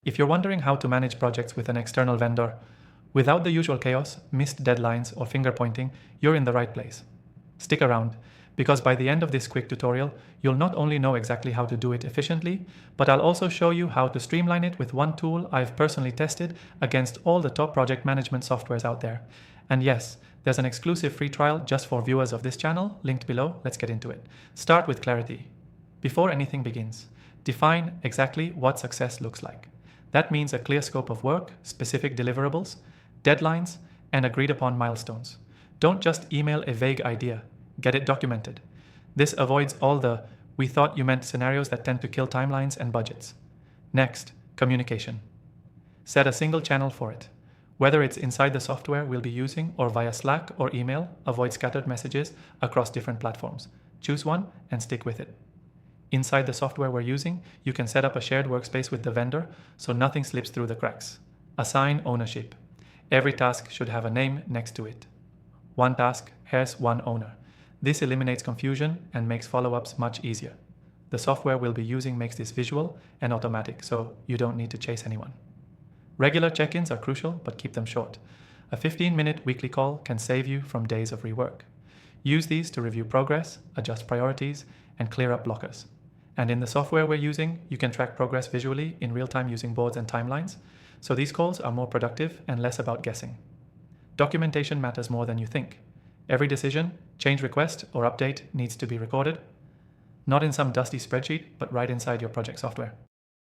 If you're wondering how to manage projects with an external vendor, without the usual chaos, missed deadlines, or finger pointing, you're in the right place. Stick around, because by the end of this quick tutorial, you'll not only know exactly how to do it efficiently, but I'll also show you how to streamline it with one tool I've personally tested against all the top project management softwares out there. And yes, there's an exclusive free trial just for viewers of this channel, linked below. Let's get into it. Start with clarity. Before anything begins, define exactly what success looks like. That means a clear scope of work, specific deliverables, deadlines, and agreed upon milestones. Don't just email a vague idea. Get it documented. This avoids all the "we thought you meant" scenarios that tend to kill timelines and budgets. Next, communication. Set a single channel for it. Whether it's inside the software we'll be using or via Slack or email, avoid scattered messages across different platforms. Choose one and stick with it. Inside the software we're using, you can set up a shared workspace with the vendor so nothing slips through the cracks. Assign ownership. Every task should have a name next to it. One task has one owner. This eliminates confusion and makes follow-ups much easier. The software we'll be using makes this visual and automatic, so you don't need to chase anyone. Regular check-ins are crucial, but keep them short. A 15-minute weekly call can save you from days of rework. Use these to review progress, adjust priorities, and clear up blockers. And in the software we're using, you can track progress visually in real time using boards and timelines, so these calls are more productive and less about guessing. Documentation matters more than you think. Every decision, change request, or update needs to be recorded, not in some dusty spreadsheet, but right inside your project software.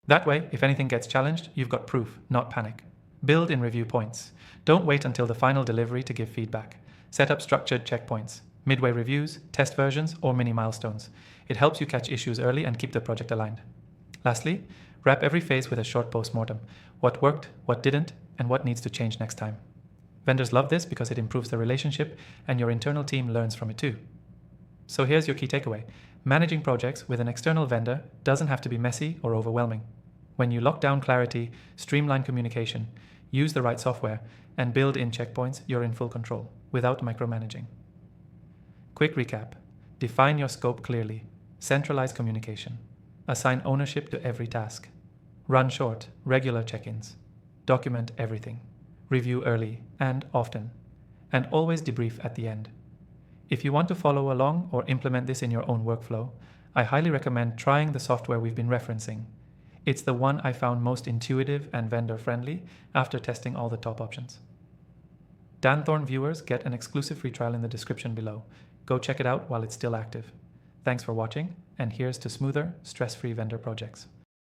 That way, if anything gets challenged, you've got proof, not panic. Build in review points. Don't wait until the final delivery to give feedback. Set up structured checkpoints, midway reviews, test versions, or mini milestones. It helps you catch issues early and keep the project aligned. Lastly, wrap every phase with a short post-mortem. What worked, what didn't, and what needs to change next time. Vendors love this because it improves the relationship and your internal team learns from it too. So here's your key takeaway. Managing projects with an external vendor doesn't have to be messy or overwhelming. When you lock down clarity, streamline communication, use the right software, and build in checkpoints, you're in full control, without micromanaging. Quick recap. Define your scope clearly. Centralize communication. Assign ownership to every task. Run short, regular check-ins. Document everything. Review early and often. And always debrief at the end. If you want to follow along or implement this in your own workflow, I highly recommend trying the software we've been referencing. It's the one I found most intuitive and vendor-friendly after testing all the top options. Danthorn viewers get an exclusive free trial in the description below. Go check it out while it's still active. Thanks for watching, and here's to smoother, stress-free vendor projects.